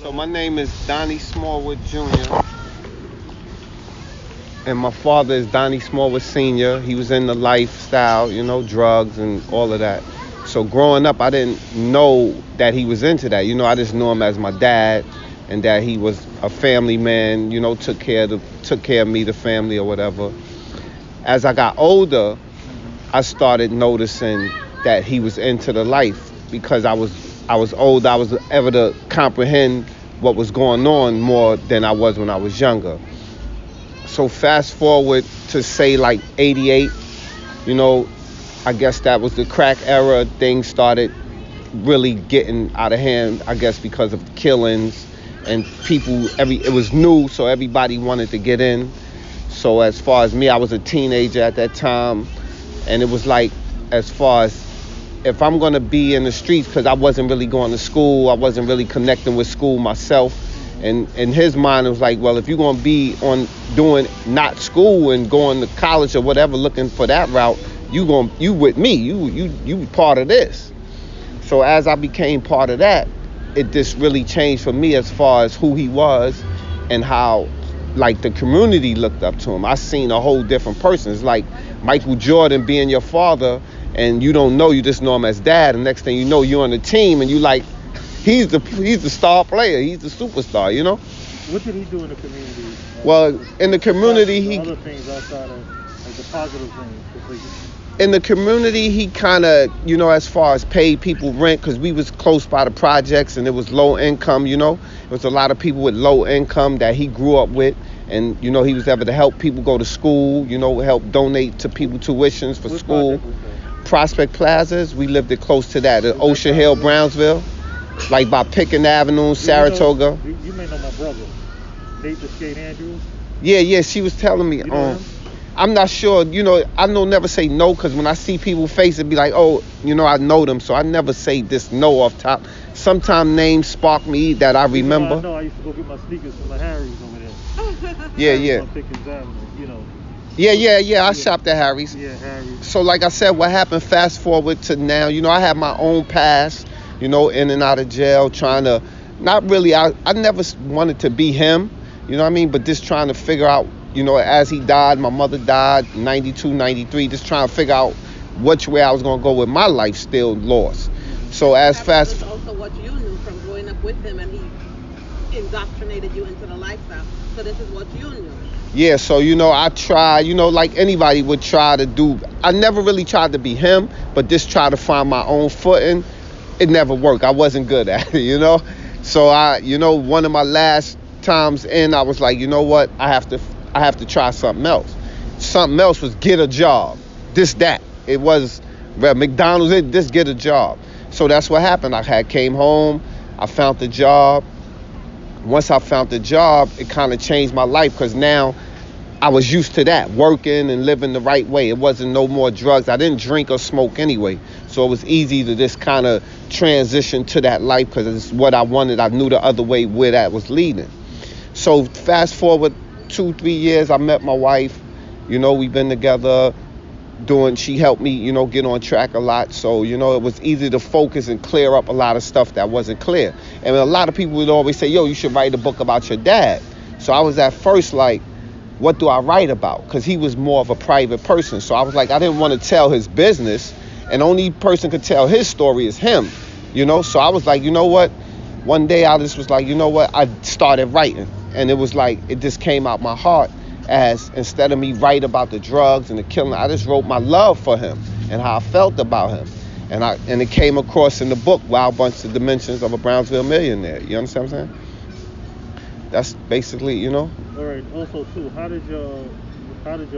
So my name is Donnie Smallwood Jr. and my father is Donnie Smallwood Sr. He was in the lifestyle, drugs and all of that. So growing up, I didn't know that he was into that. I just knew him as my dad and that he was a family man, took care of me, the family or whatever. As I got older, I started noticing that he was into the life because I was old. I was able to comprehend what was going on more than I was when I was younger. So fast forward to say like 88, I guess that was the crack era. Things started really getting out of hand, I guess because of killings and it was new, so everybody wanted to get in. So as far as me, I was a teenager at that time, and it was like, as far as if I'm going to be in the streets, because I wasn't really going to school, I wasn't really connecting with school myself. And in his mind, it was like, well, if you're going to be on doing not school and going to college or whatever, looking for that route, you with me, you part of this. So as I became part of that, it just really changed for me as far as who he was and how like the community looked up to him. I seen a whole different person. It's like Michael Jordan being your father, and you don't know, you just know him as dad. And next thing you know, you're on the team, and you like, he's the star player, he's the superstar. What did he do in the community? Well, in the community, he other things outside of like the positive things. In the community, he kind of, as far as paid people rent, because we was close by the projects and it was low income. It was a lot of people with low income that he grew up with. And, he was able to help people go to school, help donate to people tuitions for school. Prospect Plazas, we lived it close to that. Ocean Hill, Brownsville, like by Pickens Avenue, Saratoga. You may know my brother, Nate the Skate Andrews. Yeah, she was telling me. I'm not sure, I don't never say no, because when I see people's face, it be like, oh, I know them. So I never say this no off top. Sometimes names spark me that I remember. I know I used to go get my sneakers from the Harry's over there. Yeah. On Pickens Avenue, Yeah, I shopped at Harry's. Yeah, Harry's. So like I said, what happened fast forward to now, I had my own past, in and out of jail, trying to, not really, I never wanted to be him, but just trying to figure out, as he died, my mother died, 92, 93, just trying to figure out which way I was going to go with my life, still lost. So as fast... That was also what you knew from growing up with him, and he indoctrinated you into the lifestyle. So this is what you knew. Yeah, so, I try, like anybody would try to do. I never really tried to be him, but just try to find my own footing. It never worked. I wasn't good at it, So one of my last times in, I was like, you know what? I have to try something else. Something else was get a job. That. It was McDonald's, just get a job. So that's what happened. I came home, I found the job. Once I found the job, it kind of changed my life, because now I was used to that, working and living the right way. It wasn't no more drugs. I didn't drink or smoke anyway. So it was easy to just kind of transition to that life, because it's what I wanted. I knew the other way where that was leading. So fast forward 2-3 years, I met my wife. We've been together she helped me, get on track a lot. So, it was easy to focus and clear up a lot of stuff that wasn't clear. And a lot of people would always say, yo, you should write a book about your dad. So I was at first like, what do I write about? Because he was more of a private person. So I was like, I didn't want to tell his business. And the only person could tell his story is him, So I was like, you know what? One day I just was like, you know what? I started writing. And it was like, it just came out my heart. As instead of me write about the drugs and the killing, I just wrote my love for him and how I felt about him. And it came across in the book, Wild Bunch, The Dimensions of a Brownsville Millionaire. You understand what I'm saying? That's basically, All right. Also, too, how did your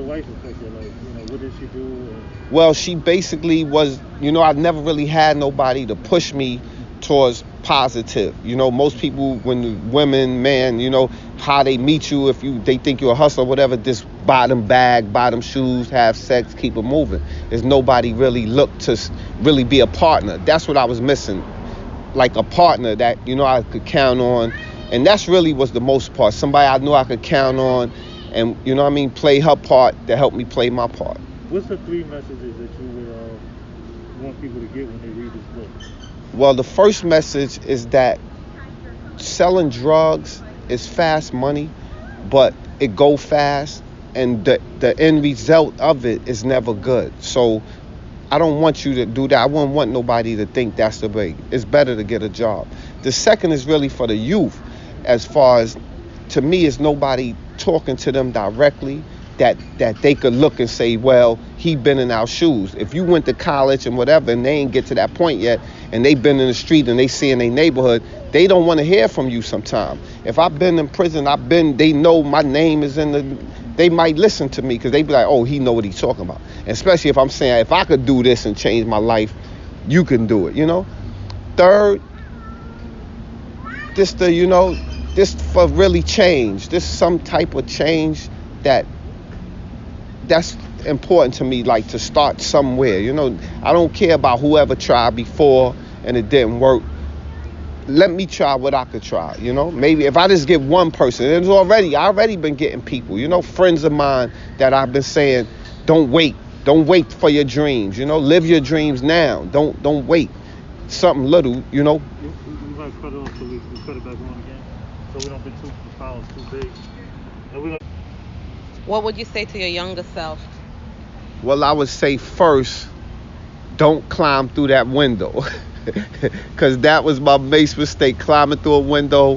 wife affect your life? What did she do? Well, she basically was, I never really had nobody to push me towards positive. Most people, when women, man, how they meet you, if they think you're a hustler or whatever, just buy them bag, buy them shoes, have sex, keep it moving. There's nobody really looked to really be a partner. That's what I was missing, like a partner that, I could count on. And that's really was the most part. Somebody I knew I could count on and, play her part to help me play my part. What's the 3 messages that you would want people to get when they read this book? Well, the first message is that selling drugs is fast money, but it go fast, and the end result of it is never good. So I don't want you to do that. I wouldn't want nobody to think that's the way. It's better to get a job. The second is really for the youth, as far as, to me, is nobody talking to them directly that they could look and say, well, he been in our shoes. If you went to college and whatever and they ain't get to that point yet, and they been in the street and they see in their neighborhood, they don't want to hear from you sometime. If I've been in prison, they know my name is in the, they might listen to me because they be like, oh, he know what he's talking about. And especially if I'm saying, if I could do this and change my life, you can do it, you know? Third, this for really change. This some type of change that's important to me, like to start somewhere. You know, I don't care about whoever tried before and it didn't work. Let me try what I could try, you know? Maybe if I just get one person, I already been getting people, you know, friends of mine that I've been saying, don't wait for your dreams, you know, live your dreams now. Don't wait. Something little, you know. We might cut it off so we cut it back on again, so we don't get the files too big. And What would you say to your younger self? Well, I would say first, don't climb through that window. Because that was my biggest mistake, climbing through a window.